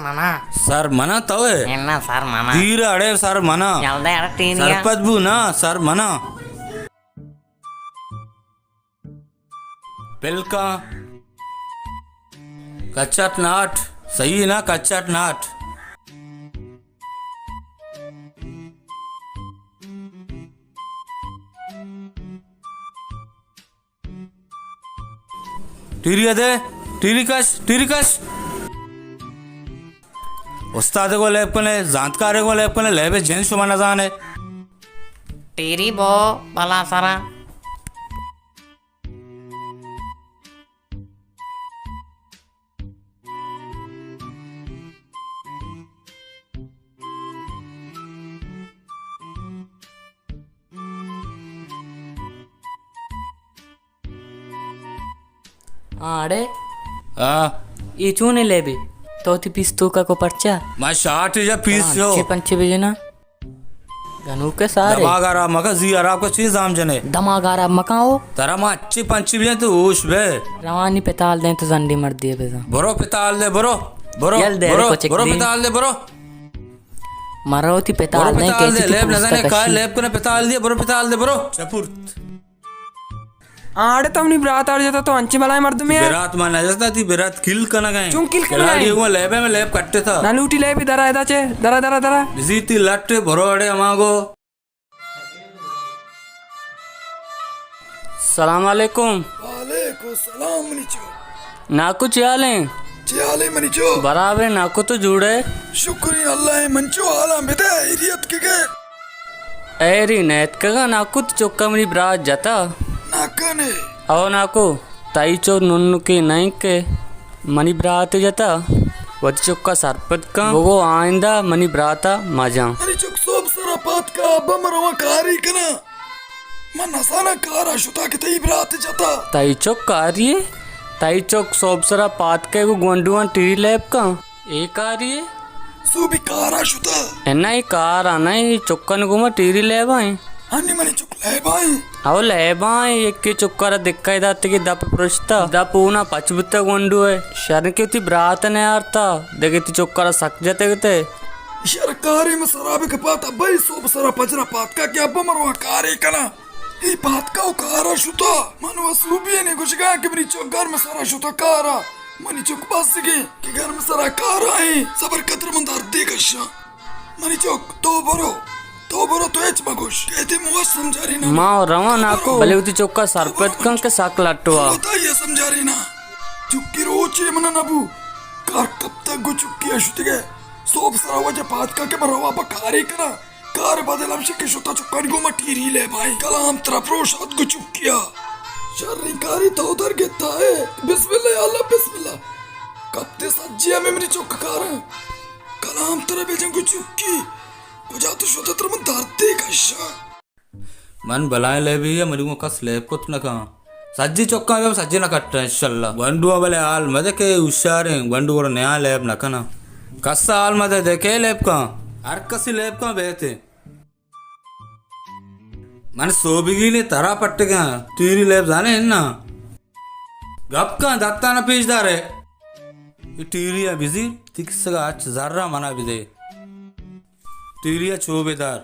mana. Sar mana tahu? Enak sar mana. Tira ada sar mana. Yalda ada tini ya. Sarpat bu na sar mana. Pelka. Kachat naat. सही ना कच्चट नाट teary अदे teary कश उस्ताद को लेप कने जानकार को लेप कने लेबे जेन शुमाना जाने Tiri bo bala sara. आड़े हाँ ये चूने ले भी तो ती पीस तू का को पर्चा मैं शार्ट या पीस हो अच्छे पंचे भेजे ना गनु के सारे दमागारा मका जी आराम को चीज आम जने दमागारा मकाओ तरा मैं अच्छी पंची भी तो होश बे रवानी पेताल दें तो जंडी मर दिए बेजा बरो पिताल दे बरो बरो यल दे बरो को चेक बरो दी। पिताल दे बरो मरो ती बरो पेताल दें पिताल दे कैसी लेब ती न जाने पुस्तक काय अच्छी लेब को पिताल दिए बरो पिताल दे बरो चपुर्त आड़े तो अपनी बरात आड़ जाता तो अंची मलाई मर्द में बेरात मान जस्ता थी बेरात किल कना गए चुं किल कना गए? खिलाड़ी को लेबे में लेब कट्टे था ना लूटी ले भी दरा एदा चे दरा दरा दरा बिजी ती लट बरो अड़े अमागो सलाम वालेकुम वालेकुम सलाम मनीचो नाकु चियाले चियाले मनीचो बराबर नाकु तो जुड़े शुक्रिया अल्लाह मंचो आला बेटा इरियत के ऐरी नेत का नाकु तो चौका मेरी बरात जाता नाकने आओ नाकु ताई चो नुन्नु के नहीं के मनी बरात जाता वती चौका सरपत का वो आइंदा मनी बराता मजा मनीचो सोब सरा पात का बमरवा कारी कना मन हसाना कारा शुता के तई बरात जाता ताई चौक कार्य ताई चौक सोबसरा पात के वो गोंडुआन टीरी लैब का एक आ रही है सूबी कारा शुता एना ही कार आना ही चौक्का न घूमा टीरी लैब आए अन्नी मनीचो ले भाई आओ लैब आए एक के चौक्का दिक्का ही दाते की दप पुरुषता दप ऊना पचबुत्ता गोंडू है शरण की उती बरात ने यार था देखे ती चौक्का सक जाते गते शरकारी में सराबे के पात अबई सोब सरा पजरा पात का क्या बमरवा कारी कना ई पात का कारा शुता मनवा सूबी ने कुछ कहा कि मनीचो घर में सारा शुता कारा मनीचो बस गए कि घर में सारा कारा है सबर कतर मंदार देखा मनीचो तो बरो तो एच बगुश कहते मुआ समझा रही ना माँ रवा नाको भले उती चौक्का सरपत का के साक लट्टुआ बता ये समझा रही ना चुक्की रोचे मना नबू कार कब तक गो चुक्की अशुत गए सोब सरा वजह पात का के बरवा बकारी करा कार बदल हम शिके शुता चुक्कान गो मटीरी ले भाई कलाम तरफ रोशात गो चुक्किया शर्री कारी तो उधर गिरता है बिस्मिल्लाह अल्लाह बिस्मिल्लाह कब ते सज्जिया में मेरी चुक्का कार कलाम तरफ बेजन गो चुक्की कुछ तो शुता तरफ मन धरती कशा मन बलाए ले भी है मरी को कस ले कुछ न कहा सज्जी चौका में सज्जी न कट्टा इंशाल्लाह गंडुआ वाले हाल मदे के हुशार हैं गंडु और नया लेब न कना कस्सा हाल मदे देखे लेब का हर कसी लेब का बेहते मन सोबिगिली तरा पट्टे का तीरी लेब जाने हैं ना गप का दत्ता न पीछदार है ये टीरिया बिजी तिक्सगा आज जर्रा मना बिदे टीरिया चोबेदार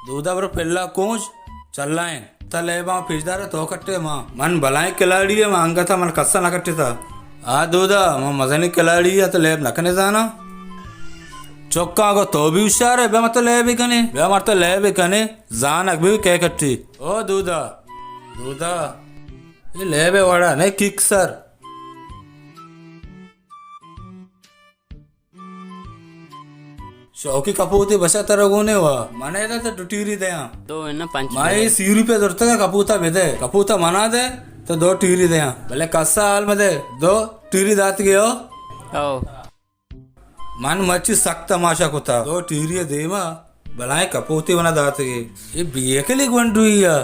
दूधा बर पेल्ला कोच चल्लाएं तले माँ पिछदार तो कट्टे माँ मन बलाएं खिलाड़ी है माँ अंगा था मन कस्सा ना कट्टे था आ दूधा माँ मजनी खिलाड़ी है तो लेब नकने जाना चौका को तो भी हुशार है बे मत ले भी कने बे मत ले भी कने जान अग भी कह कट्टी ओ दूधा दूधा ये ले बे वाड़ा नहीं किक सर शौकी कपूती बसा तरगोने हुआ मने था तो टीरी दे दो है ना पंच माई 100 रुपये दौड़ता का कपूता बेदे कपूता मना दे तो 2 टीरी दे भले कस्सा हाल में दे 2 टीरी दात गयो आओ मन मच्छी सख्त तमाशा को था 2 टीरी दे मा भलाए कपूती बना दात गए ये बिये के लिए गंडू ही है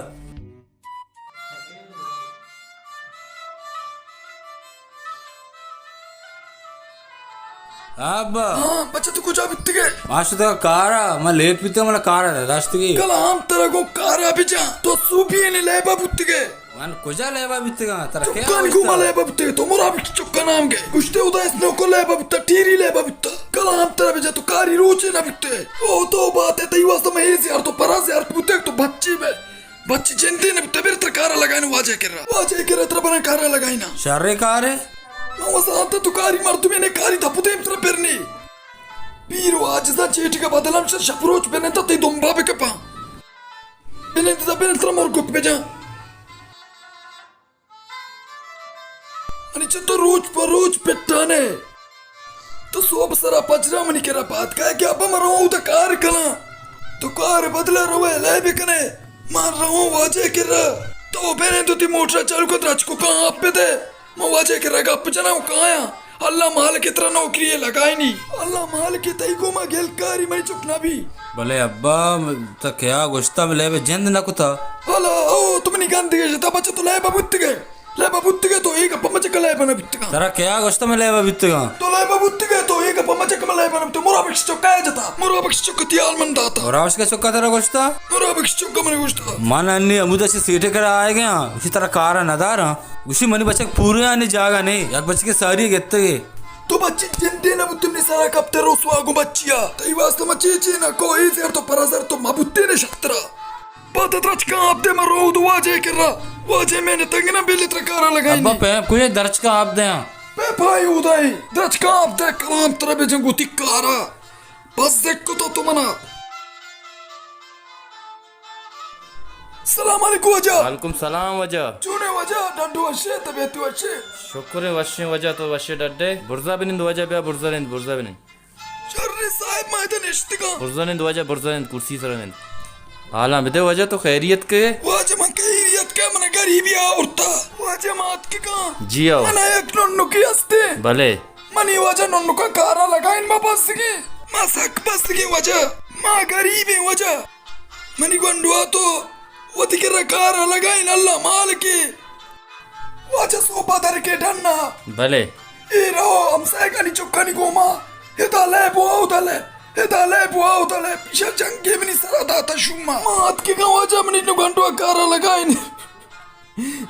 अब्बा हाँ बच्चा तो कुछ अब इतने मास्टर का कारा मैं लेट पीते मला कारा है राष्ट्र की कल हम तरह को कारा बिचा तो सूबी ने ले बाबू इतने मन कुजा लेवा बित्तगा तरा क्या चुक्का निकुमा ले बबते तो मोरा भी चुक्का नाम के गुष्टे उदय स्नो को ले बबता टीरी ले बबता कलाम तेरा बेजा तो कारी रोचे ना बित्ते ओ तो बात है तई वास्तव में यार तो परास यार बुते तो बच्ची में बच्ची चिंते ने तबीर तरकारा लगाने वाजे कर रहा तरह बना कारा लगाई ना शर्रे कार है मवसांत तो कारी मार तुम्हें ने कारी धपुते तरह पेरनी पीर आज दा चेटी का बदलाम से शपरोच बेने तो ते दुम्बा पे के पा बेने तरह मोर गुप पे जा आणि तो रोज पेट्टाने तो सोब सरा पजरा मनी केरा बात काय की अब मरो उदा कार कला तो कार बदला रोवे ले बिकने मार रहो वाजे केरा तो बेने तो ती मोटर चालू को द्राच को कहां आप पे दे मैं वाजे केरा का पजना कहां आया अल्लाह माल की तरह नौकरी लगाई नहीं अल्लाह माल की तई को मा गेल कारी मई चुकना भी भले अब्बा तो क्या गुस्ता में लेवे जिंद ना कुता हला ओ तुमनी गंद के जता बच्चा तो ले बाबुत्त के तो एक पमच का ले बना बित्तगा तरा क्या गुस्ता में लेवा बित्तगा तो ले बाबुत्त के तो एक पमच का ले बना तो मोरा बक्स चौका जता मोरा बक्स चौक तियाल मन दाता और आवश के चुक्का तेरा गुस्ता मोरा बक्स चौक मन गुस्ता मन अन्नी अमुदा से सीटे कर आए गया उसी तरह कार नदार उसी मनी बच्चे पूरे आने जागा नहीं यार बच्चे के सारी गेत्ते तो बच्ची जिंदे ना बुत्ते ने सारा कप्ते रोसवागु बच्चिया तई वास्तव में चीची ना कोई जर तो परजर तो मबुत्ते ने शत्रा पातत्रच का आप दे मरो दो वाजे कररा वाजे मैंने तंगना बिल्ली तरकारा लगाई अब्बा पे कुछ दर्ज का आप दे पे भाई उदय दर्ज का आप दे कलाम तरह बेजन गुती कारा बस देखो तो तुमना सलाम अलैकुम वजह वालेकुम सलाम वजह चूने वजह डंडू वशे तबीयत वशे शुक्र है वशे वजह तो वशे डड्डे बुर्जा बिनिंद वजह पे बुर्जा बिनिंद शर्रे साहिब मैदान इश्तिका बुर्जा निंद कुर्सी सरनिंद हाला बिदे वजह तो खैरियत के वाजे मन खैरियत के मन गरीबी औरता वाजे मात के का जी आओ मन एक नन्नु की हस्ते भले मनी वजह नन्नु का कारा लगाइन मा बस की मा सक बस की वजह मा गरीबी वजह मनी गंडुआ तो वती के कारा लगाइन अल्लाह माल के वजह सोपा दर के डन्ना भले ए रहो हम सैका नी चुक्का नी गोमा हिदाले बुआ उदले पिशा जंगे मनी सरा दाता शुम्मा मात के का वजह मनी नु गंडुआ कारा लगाइन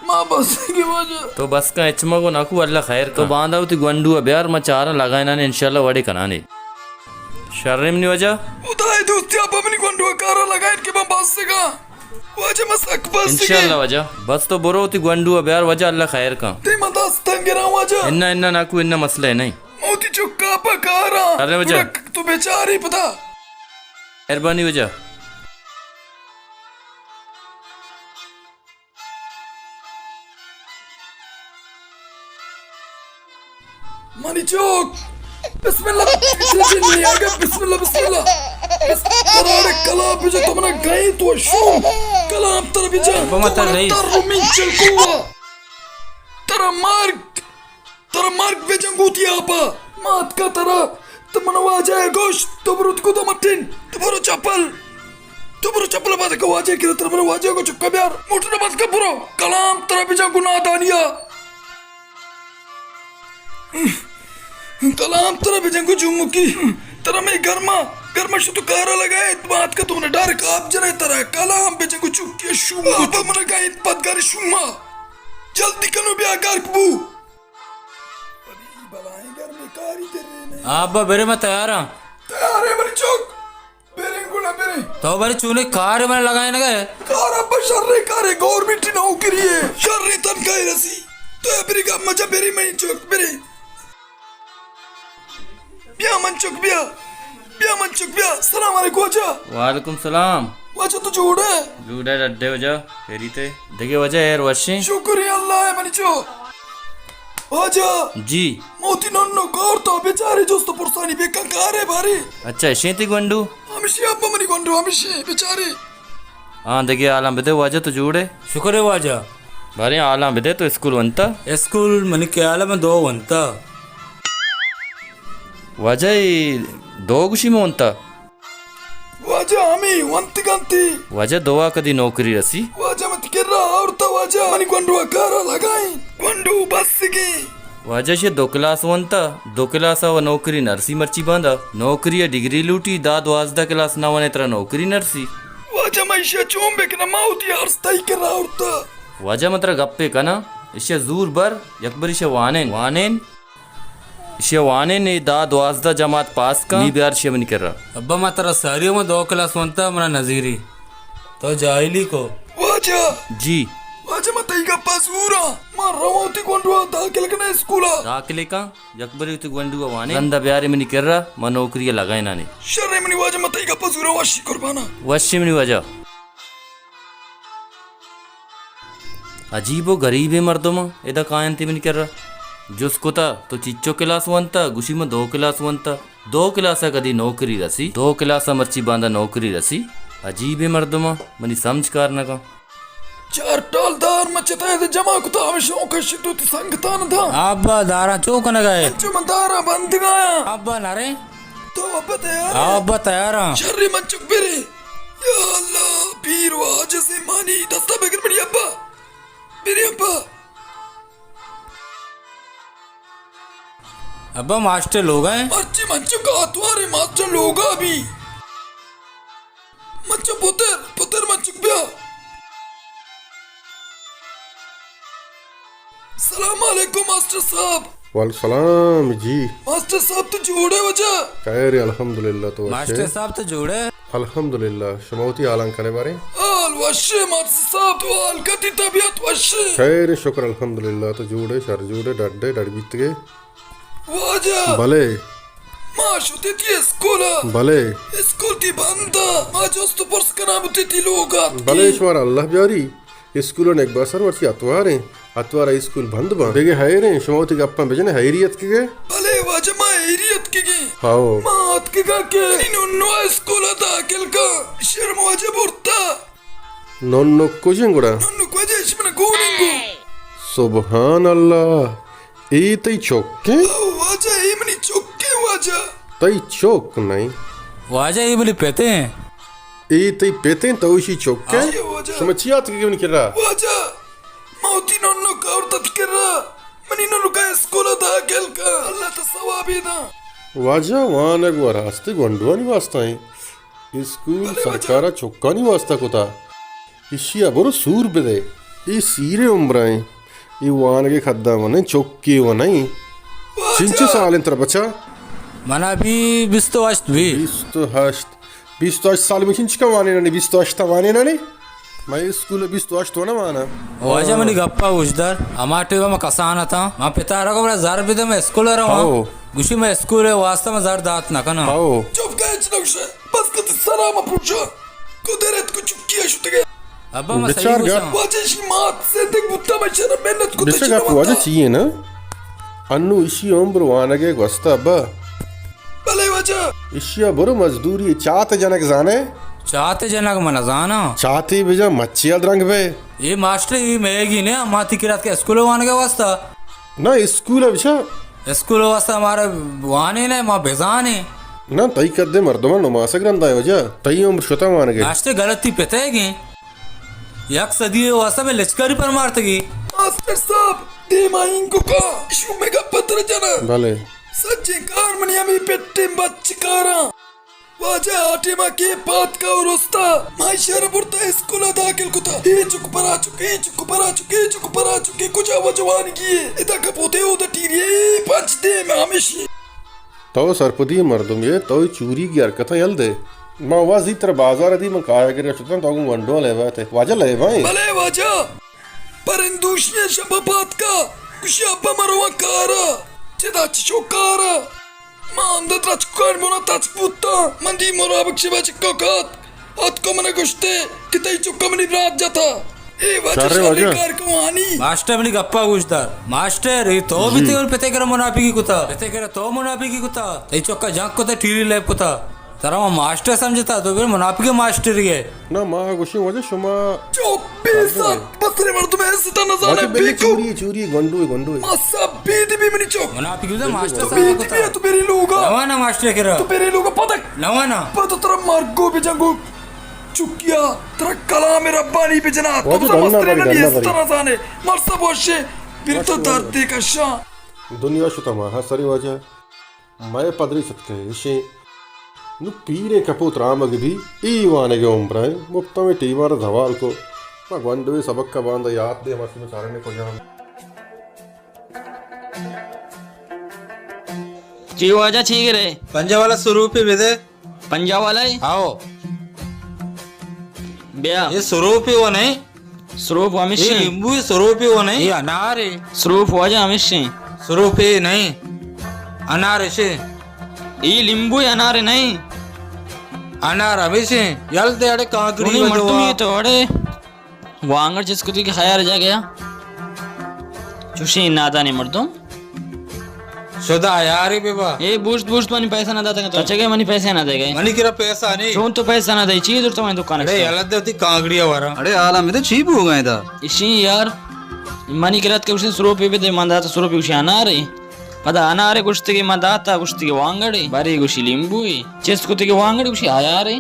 मा बस की वजह तो बस का इचमगो नाकू अल्लाह खैर तो बांधा उती गंडू ब्यार मचारा लगाइना ने इंशाल्लाह वड़े कनाने शर्रिम नी वजह उदाय दोस्ती आप अपनी गंडुआ कारा लगाइन के बस से का वजह मसक बस इंशाल्लाह वजह बस तो बुरो उती गंडू ब्यार वजह अल्लाह खैर का ते मदास तंगरा वजह इन्ना नाकू इन्ना मसला है नहीं मोती चुक्का पकारा अरे वजह तू बेचारी पता मेहरबानी वजह मनी चौक बिस्मिल्लाह बिस्मिल्लाह अरे कलाम पे जो तुमने गई तो शो कलाम तर भी जा मत नहीं रुमी चल को तेरा मार्ग पे जंगूती आपा मात का तेरा तुमने वाजे गोश तुबरुत को तो मटिन तुबरु चप्पल बात का वाजे किरा तुमने वाजे को चुक्का बियार मोटर बात का पुरो कलाम तेरा भी जा गुनाह दानिया कलाम तेरा भी जंगू जुमुकी तेरा में गर्मा शुद्ध कारा लगाए बात का तुमने डर काप जने तेरा कलाम पे जंगू चुक्की शुमा तुमने का इत पदगारी शुमा जल्दी कनो भी आकार कबू अभी बलाएं घर में कारी तेरे ने अब्बा बेरे मैं तैयार हूं तैयार है मेरी चौक बेरे गुना बेरे तो बड़ी चूने कार में लगाए ना गए कार अब शर्रे कारे गवर्नमेंट नौकरी है शर्रे तनखाई रसी तो बेरी का मजा बेरी मेरी चौक बेरी बिया मंचुक बिया सलाम अलैकुम वजह वालेकुम सलाम वजह तो जोड़े जूड़ा डड्डे वजह फेरी ते देखिए वजह यार वशी शुक्रिया अल्लाह है मनिचो वजह जी मोती नन्नो कार तो बेचारे जोस्तो पुरसानी बेकार भारी अच्छा शेती गंडू हमेशा अब्बा मनी गोंडो हमेशा बेचारे हाँ देखिए आलम बिदे वजह तो जूड़े शुक्र है वाजा बारे आलम बिदे तो स्कूल वंता स्कूल मनी क्या में दो वंता वजह दो गुशी में वंता वजह हमी वंती वजह दोआ कदी नौकरी रसी वजह मत कर रहा और तो वजह मनी गोंडो कारा लगाई गोंडो बस की वजह से 2 क्लास वंता 2 क्लास व नौकरी नर्सी मर्ची बांधा नौकरी डिग्री लूटी दाद वाजदा क्लास ना वने तरह नौकरी नर्सी वजह मैशा चोंबे के ना माउती यार स्ताई कर रहा और तो वजह मतलब गप्पे का ना इसे जूर बर यकबर इसे वानेन वानेन इसे वानेन ने दा 12 जमात पास का नी बिहार शे नहीं कर रहा अब्बा मैं तेरा सारियों में 2 क्लास बनता मना नजीरी तो जाहिली को वाजा जी वाजा मत इगा पासूरा मा रवाती कोंडवा दाखिल कने स्कूला दाखिले का यकबर युति गंडुआ वाने गंदा बिहार में नहीं कर रहा मैं नौकरी लगाए ना ने शर्रे मनी वाजा मत इगा पासूरा वाशी कुर्बाना वश्य में नहीं वजह अजीबो गरीब है मर्दों में इधर कायंती में नहीं कर रहा जिसको था तो चिच्चो क्लास वनता गुशी में 2 क्लास वनता 2 क्लास कदी नौकरी रसी 2 क्लास मर्ची बांधा नौकरी रसी अजीब है मर्दों में मनी समझ कारना का 4 टॉलदार मचता है जमा कुता हमेशा का शिदुत संगतान था अब्बा दारा चौक न गए जो मंदारा बंद गया अब्बा नारे तो अब तैयार अब्बा तैयार हैं शर्रे मन चुप बेरे या अल्लाह पीर वाज से मानी दस्ता बगैर बड़ी अब्बा मेरे अब्बा अब्बा मास्टर लोग हैं मर्ची मंचो का तुम्हारे मास्टर लोगा भी मंचो पुत्र पुत्र मंचो बिया सलाम अलैकुम मास्टर साहब वालेकुम जी मास्टर साहब तो जोड़े वजह खैर अल्हम्दुलिल्लाह तो मास्टर साहब तो जोड़े अल्हम्दुलिल्लाह शमौती आलम करे बारे आल वशे मास्टर साहब तो आल कती तबीयत वशे खैर शुक्र अल्हम्दुलिल्लाह तो जोड़े शर जोड़े डड्डे डड बीत गए वजह भले माँ शुते थी स्कूल भले स्कूल थी बंदा माँ जोस्त पर्स कना बुते थी लोग भले ईश्वर अल्लाह प्यारी स्कूलों ने एक बार सर वर्षी अतवारे अतवारा स्कूल बंद बंद बेगे है रे शमौती का अप्पा बेजने हैरियत के गए भले वजह माँ एरियत के गए हाओ मात के का के इन्होंने स्कूल दाखिल का शर्म वजह बुरता नोन्नो कुजिंगुड़ा नन्नु को वजह इसमें गोनिंगो सुबहान अल्लाह ई तई चौके वजह इमनी चुक्के वजह तई चौक नहीं वाजा ये बोली पेते हैं ई तई पेते तौशी चौके ये वजह समझियात के क्यों नहीं कर रहा वजह मौती नन्नु का और तत्करा मनी नन्नु का स्कूल दाखिल का अल्लाह तो सवाबी दा वाजा वान एक बार रास्ते गोंडुआ नहीं वास्ता है स्कूल सरकारा चौका नहीं वास्ता को था इशिया बरो सूर बेदे ये सीरे उम्राएं ये वान के खद्दा वने चौकी वनाई चिंचु साल इंतर बचा मना भी बिस्तो अष्ट भी 28 साल में चिंच का वाने ना 28 वाने ना ने मैं स्कूल 28 ना वाना वाजा मनी गप्पा उजदर अमाटे में कसाना था मां पिता रहा को बड़ा जार भी तो मैं स्कूल रहा हूं गुशी में स्कूल है वास्ता में जार दात ना कना आओ चुप गए चनौशे बस कत सलाम पूछो को देरत को चुक्की है शुते अब्बा मैं बेचार सही गया। पूछा वजह शी मात से तक बुत्ता बचना मेहनत को बेशक आपको वाजा चाहिए ना अन्नू इसी उम्र वाना के वस्ता अब्बा भले वजह इशिया बरो मजदूरी चाहते जनक जाने चाहते जनक मना जाना चाहते भेजा मच्छिया रंग पे ये मास्टर ये मैगी ने माती की रात के स्कूल वाने का वास्ता ना स्कूल अच्छा स्कूल वास्ता हमारे वाने ने मां बेजाने ना तई कर दे मर्दमा नुमासा ग्रंथ आयो जा तई उम्र शोता मान गए मास्टर गलती पता है कि यक सदी वास्ता में लचकारी पर मारते की मास्टर साहब दे माइन को का इशू में का पत्र जना भले सच्चे कार मनी हमें पेट्टे बच्चकारा वाजा आटे मा के बात का उरुस्ता माई शहर बुरता स्कूल दाखिल कुता ए चुक परा चुके कुछ आवाजवान किए इधर कपोते उधर टीरिए पंच दे में हमेशा तो सरपदी मर्दम ये तो चूरी की हरकत यल दे मां वाजी तर बाजार दी मैं काया करे सुतन तो वंडो लेवा थे वाजा ले भाई भले वाजा पर इंदुशिया शबाबात का कुछ अब्बा मरवा कारा चेदा चोकारा मांदा त्राचकार मोना ताचपुत्ता मंदी मोराबक शिवा चिक्कोकात आत को मने गुश्ते कितई चुक्का मनी रात जाता ए वाजा चारे वाजा। शालिकार कहानी मास्टर मनी गप्पा गुजदार मास्टर ये तो भी ते पते कर मुनाफी की कुता पते कर तो मुनाफी की कुता ये चौका जांक को ते टीरी ले कुता तारा मास्टर समझता तो फिर मुनाफी के मास्टर ही है ना मां गुशी वजे शुमा चौबीसा बसरे मर्द में ऐसे ता नजारे वाजे बेली बीकू चूरी गंडू मासा बीदी भी मनी चौक मुनाफी की मास्टर बीदी समझ भी कुता तो मेरी लोगा लवाना मास्टर के तो मेरे लोगा पतक लवाना पता तेरा मार्गो पे जंगो चुकिया तेरा कलाम रब्बानी पे जना वो तो तो डरना मस्ते पड़ी, नहीं डरना इस पड़ी। तरह जाने मरसा बोशे फिर तो दर्द दे का शां दुनिया शुता मा सरी वजे मैं पदरी सत्के इशे नु पीरे कपूत रामग भी ई वाने के उम्र है मुफ्त में टीवार धवाल को Gwandwe sabak ka banda yaad de hamaरे में सारे ने को जान चीव आजा ठीक रे पंजा वाला स्वरूप ही विदे पंजाब वाला है आओ ब्या ये स्वरूप ही वो नहीं स्वरूप ये हमेशा नींबू ही स्वरूप ही वो नहीं ये अनार है स्वरूप आजा हमेशा स्वरूप ही नहीं अनार है ಈ ಲಿಂಬು ಅನಾರೆ ನೈ अनार हमेशा यलते अड़े काकड़ी तुनी मर्दुम ये तो अड़े वांगड़ जिसको तू की खाया रह गया चुशी नादा ने मर्दुम शुदा यार ही बेबा ए बूस्ट बूस्ट मनी पैसा ना दाता तो अच्छा के मनी पैसे ना देगा मनी किरा पैसा नहीं चोन तो पैसा ना दे चीज और तुम्हारी दुकान अरे यलते होती काकड़ी वारा अरे आला में तो चीप हो गए था इसी यार मनी किरात के उसे स्वरूप पे दे मंदाता स्वरूप उसे अनारे पता अनारे कुश्ती की मंदाता कुश्ती की वांगड़े बारी कुशी लिंबू चेस कुत्ते की वांगड़े कुशी आया रे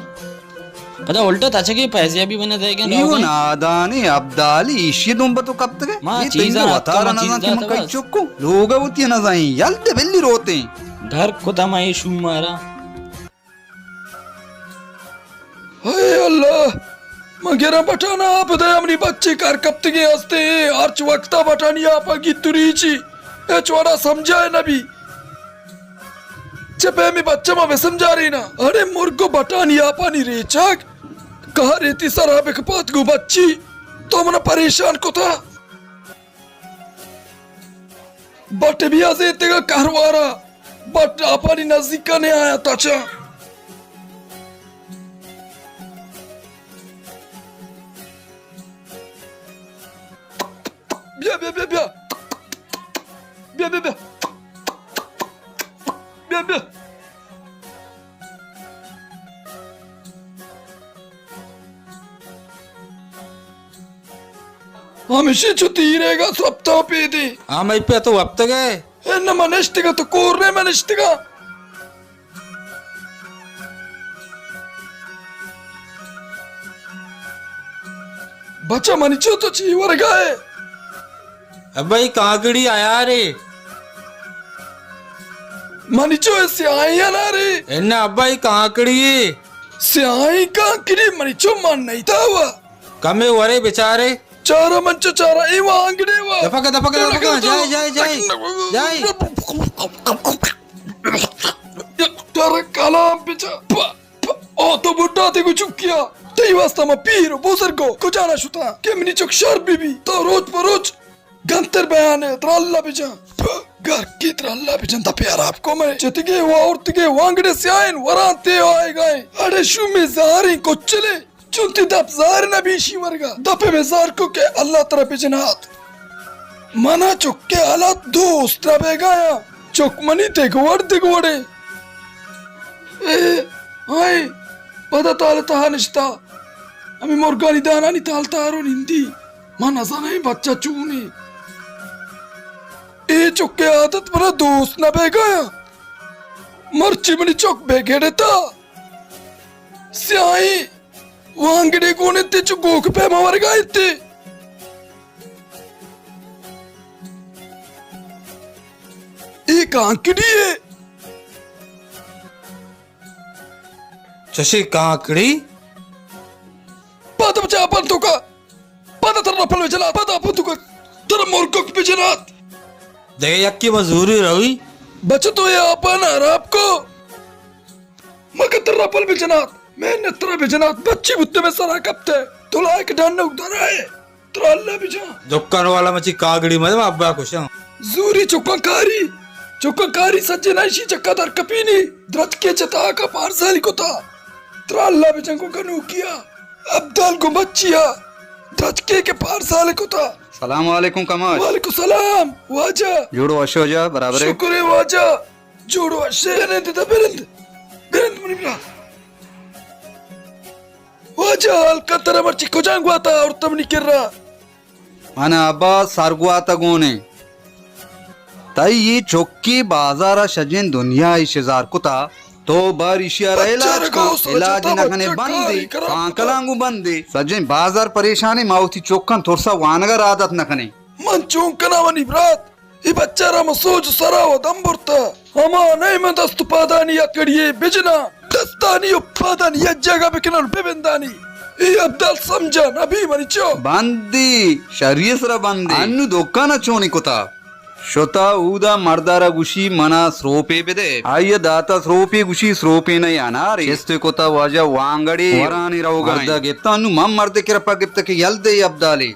पता उल्टा ताचे के पैसे अभी बने देगा इवन नादानी अब्दाली इशी दुंबा तो कब तक है माँ, ये चीज़ तो आ, वतारा तो ना चीज़ कि आ, मैं तो कई बस। चुक्को लोग होती है ना जाई यलते बेल्ली रोते हैं घर को तमाई शू मारा हाय अल्लाह मगेरा बटाना आप दे अपनी बच्चे कर कब तक हंसते अर्च वक्ता बटानी आप की तुरीची ए चोरा समझाए नबी चपे में बच्चा में समझा रही ना अरे मुर्गो बटानी आपानी रेचक कहा रेती सरा बेकपात गु बच्ची तो मना परेशान को था बट भी आजे तेगा कहरवारा बट आपानी नजदीक ने आया ताचा Bien, bien, bien, bien. Bien, bien, bien. Bien, bien. हमेशा छुट्टी रहेगा सप्ताह पे दे हाँ मैं पे तो अब तक है न मनिष्ठिका तो कोरने मनिष्ठिका बच्चा मनिचो तो ची वर्ग है अब भाई काकड़ी आया रे मनिचो ऐसे आई है ना रे इन्ना अब भाई काकड़ी स्याही का किरी मनिचो मन नहीं था हुआ कमे वरे बेचारे चारा मंचो चारा ए वांगड़े वा दफका जाए जाए जाए जाए तारा कलाम पिचा ओ तो बुड्ढा ते को चुकिया तेई वास्ता में पीरो बुजुर्गो को जाना शुता के मनी चुक शर बीबी तो रोज पर रोज गंतर बयान है त्रल्ला बिचा घर की त्रल्ला बिचा ता प्यार आपको मैं चितगे वो औरतगे वांगड़े से आए वराते आए गए अरे शू में जारी को चले चुनती दप जार नबी शिवरगा दपे में जार को के अल्लाह तरफ जनात मना चुक के हालात दोस्त रबे गया चुक मनी ते गोड़े ए हाय पता ताले तहा निश्ता अमी मुर्गानी दाना नी तालता आरो निंदी मन असा नहीं बच्चा चूनी ए चुक के आदत मना दोस्त न बे गया मर्ची मनी चुक बे गेड़े ता स्याही वांगड़े कोने ते चुकोक पे मवर गए ते एक आंकड़ी है शशि काकड़ी पद बचा अपन तो का पद तरना पल चला पद अपन तो का तर मोरको पे जनात दे यक्की मजदूरी रही बच तो ये अपन अरब को मगर तरना पल पे जनात मैंने तरह पे जनात बच्ची बुत्ते में सरा कपते तो लायक डन उधर आए तर अल्लाह भी जा दुकान वाला मची काकड़ी मत अब्बा खुश हूं जूरी चुक्का कारी सज्जे नाइशी चक्का दर कपीनी द्रत के चता का पारसाली को था तर अल्लाह भी जंको कनु किया अब्दाल को बच्चिया द्रत के पारसाली को था सलाम वालेकुम कमाल वालेकुम सलाम वाजा जोड़ो अशो जा बराबर है शुक्र है वाजा जोड़ो अशे बेरंद मुनि बिला वाजा अलकतरा मर्ची को जांगवा था और तब नहीं कर रहा माना अब्बा सारगुआ तगोने ताई ये चौकी बाजारा शजन दुनिया इशजार कुता तो बार इशियारा इलाज को इलाज नखने बंदे सांकलांगु बंदे सजन बाजार परेशानी माउथी चौकन थोरसा वानगर आदत नखने मन चौंकना वनी ब्रात ये बच्चा राम सोच सरा व दंबुरता हमा नहीं मैं दस्त पादानी अकड़िए बिजना दस्तानी उपादानी ये जगह पे किनार बेबंदानी ये अब्दल समझा नबी मनिचो बंदी शरीसरा बंदी अन्नु दोक्काना चोनी कोता शोता ऊदा मर्दारा गुशी मना स्रोपे बेदे आये दाता स्रोपे गुशी स्रोपे न यानारे एस्ते कोता वाजा वांगड़ी वरानी रहोगा मर्दा गेप्ता अन्नु मम मर्दे किरपा गेप्ता के यल्दे Abdali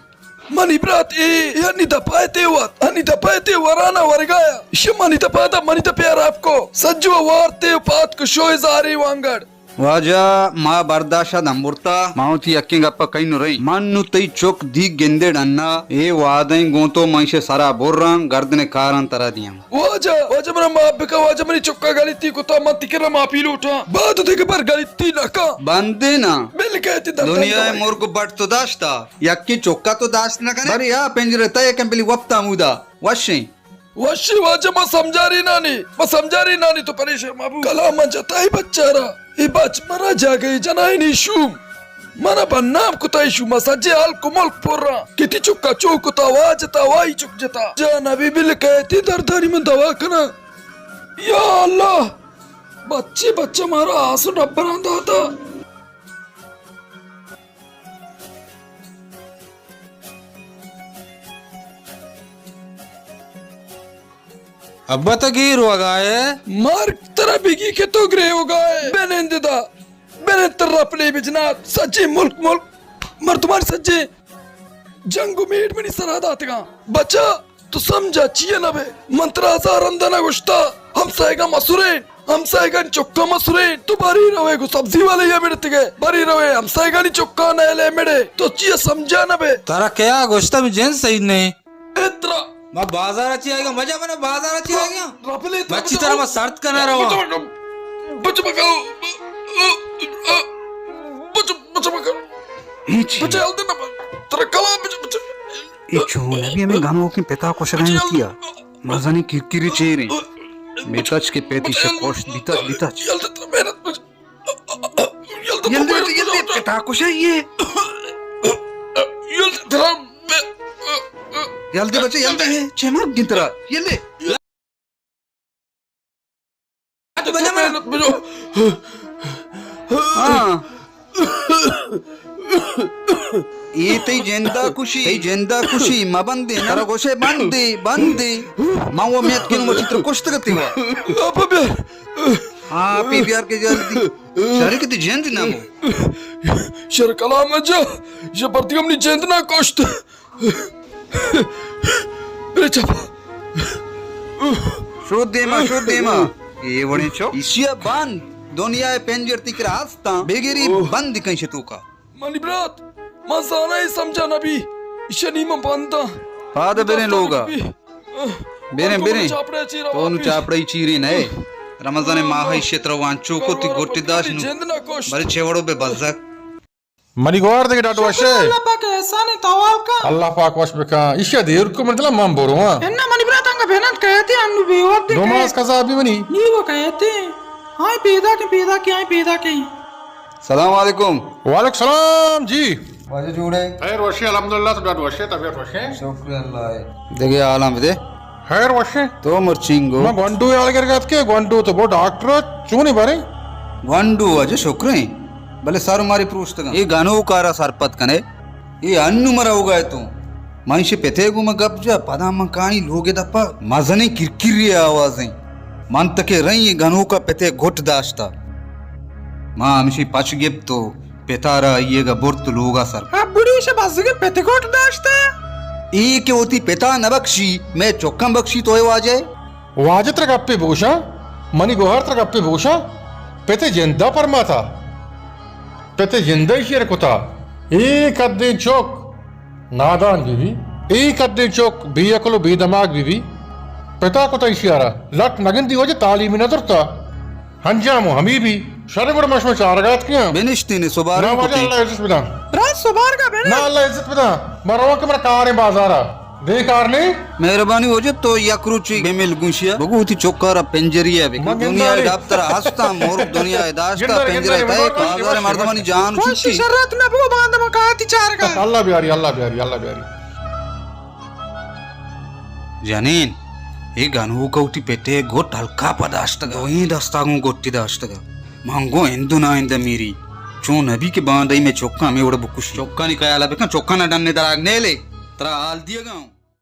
mani brat yani tapate warana wargaya ishe mani tapada mani tapyar आपको सज्जो वारते पात को शोय जारी वांगड़ वाजा मा बर्दाशा दंबुरता माउती अक्किंग अप्पा कहीं नु रही मन्नु तई चोक दी गेंदे डन्ना ए वादई गोतो महिषे सारा बोर्रं गर्दने कारण तरा दिया वाजा मना माप का वाजा मनी चुक्का गलिती को तो मत तिकरा मापी लूटा बात देख पर गलिती ना का बंदे ना मिल कहती दुनिया में मोर को बट तो दाश्ता यक्की चोक्का तो दाश्त ना करे अरे या पिंजरे तय कंपली वप्ता मुदा वशी वाजा मैं समझा रही नानी तो परेशान माबू कला मन जताई बच्चारा ये बच मरा जा गई जनाई निशुम mana bannam kutai shuma sajje al kumol porra kiti chukka chukuta wajata wai chuk jata jana bibil कहती दर्दारी में दवा करना या अल्लाह बच्चे मारा आंसू डब्बर आंदा था अब्बा तो गिर हो गए मार तरह बिगी के तो ग्रे हो गए बेनेंदिदा बेने तरह प्ले बिजना सच्ची मुल्क मर तुम्हारे सच्चे जंगु मेड में नहीं सरहद आतेगा बच्चा तो समझा चिए ना बे मंत्रा हजार अंदना गुश्ता हम साइगा चुक्का मसुरे तो बारी रवे को सब्जी वाले ये मेरे तिगे बारी रवे हम साइगा नी चुक्का ना ले मेरे तो चिए समझा ना बे तारा क्या गोश्ता भी जेन सही नहीं इतना मैं बाजार अच्छी आएगा मजा बना बाजार अच्छी आएगा रफले अच्छी तरह मैं शर्त करना रहा बच्चा बगाओ बच्चा बगाओ बच्चा हल्दे ना तेरा कला बच्चा ये चोन अभी हमें गानों की पिता को शगान किया मजानी किरकिरी चेहरे मेटाच के पेटी से कोश बीता हल्दे तेरा मेहनत ये पिता को से ये हल्दे तेरा यल्दे बच्चे यल्दे है चेमर गिंतरा ये ले मेहनत बजो हाँ ये तई जेंदा खुशी मा बंदे नरा गोशे बंदे माओ मेत के नो चित्र कोष्ट करते हुआ अब बे हाँ पी प्यार के जल्दी शरीर के जेंद नाम शर कलाम जा ये प्रतिगम नी जेंदना कोष्ट अरे चप शुद्ध देमा ये वणी चो इसिया बंद दुनिया पेंजर तिकरा आस्ता बेगेरी बंद कहीं से तू का मनी ब्रात मसाना ही समझा नबी इशनी में बंदा पाद बेरे लोगा बेरे तो नु चापड़े चीरी नए रमजान माह क्षेत्र वांचो को ति गोटी दास नु बरे छेवड़ो बे बजक मनी गोर दे डाटो वशे अल्लाह पाक एहसान तवाल का अल्लाह पाक वश बेका इशा देर को मतलब मां बोरुवा एन्ना मनी ब्रातंगा बेनत कहते अन्नु बेवत दे नमाज कजा भी मनी नी वो कहते हाय पैदा के सलाम वालेकुम वालेकुम सलाम जी वाजे जोड़े खैर वशे अल्हम्दुलिल्लाह तो डाट वशे तबियत वशे शुक्र अल्लाह देगे आलम दे खैर वशे तो मर्चिंगो मैं गंडू यालगर गत के गंडू तो बो डॉक्टर चूनी बारे गंडू अजे शुक्र भले सारू मारी प्रूस्तगा ये गानो कारा सरपत कने ये अन्नु मरा होगा तू मनुष्य पेथेगु में गप जा पदा मकानी लोगे दप्पा मजने किरकिरी आवाजें मन तके रही ये गानो का पेथे घोट दाश्ता मां हमेशा पच गिप तो पेतारा ये गा बुर्त लोगा सर अब बुढ़ी से बस के पेथे घोट दाश्ता ये के होती पेता न बख्शी मैं चौकम बख्शी तो वाजे वाजे तर गप्पे भूषा मनी गोहर तर गप्पे भूषा पेथे जिंदा परमा था पेथे जिंदा ही शेर कुता एक अद्दे चौक नादान बीवी एक अद्दे चौक बेअकलो बेदमाग बीवी पिता को तो इशियारा लट नगिन दी वजह तालीम नजरता हंजामो हमी भी शरगुड़ मशमे चारगात किया बेनिश्ती ने सुबार ना वाजा अल्लाह इज्जत बिदा रात सुबार का बेना ना अल्लाह इज्जत बिदा मरवा के मर कार बाजारा दे कार ने मेहरबानी हो जे तो यकरुचि बेमिल गुंशिया बहुत ही चौकारा पेंजरिया बे दुनिया डाप्तर हस्ता मोर दुनिया दास्ता पेंजरे तय काजार मर्दमानी जान खुशी शरत में वो बांध मकाती चार का अल्लाह प्यारी जानीन ये गानु कौटी पेटे गोट हल्का पदाश्त गा वही दस्तागु गोट्टी दाश्त गा मांगो इंदु ना इंद मीरी चोन अभी के बांध में चौका में उड़ बुकुश चौका नहीं कया ला बेका चौका ना डनने दराग ने ले तरा हाल दिया गाऊं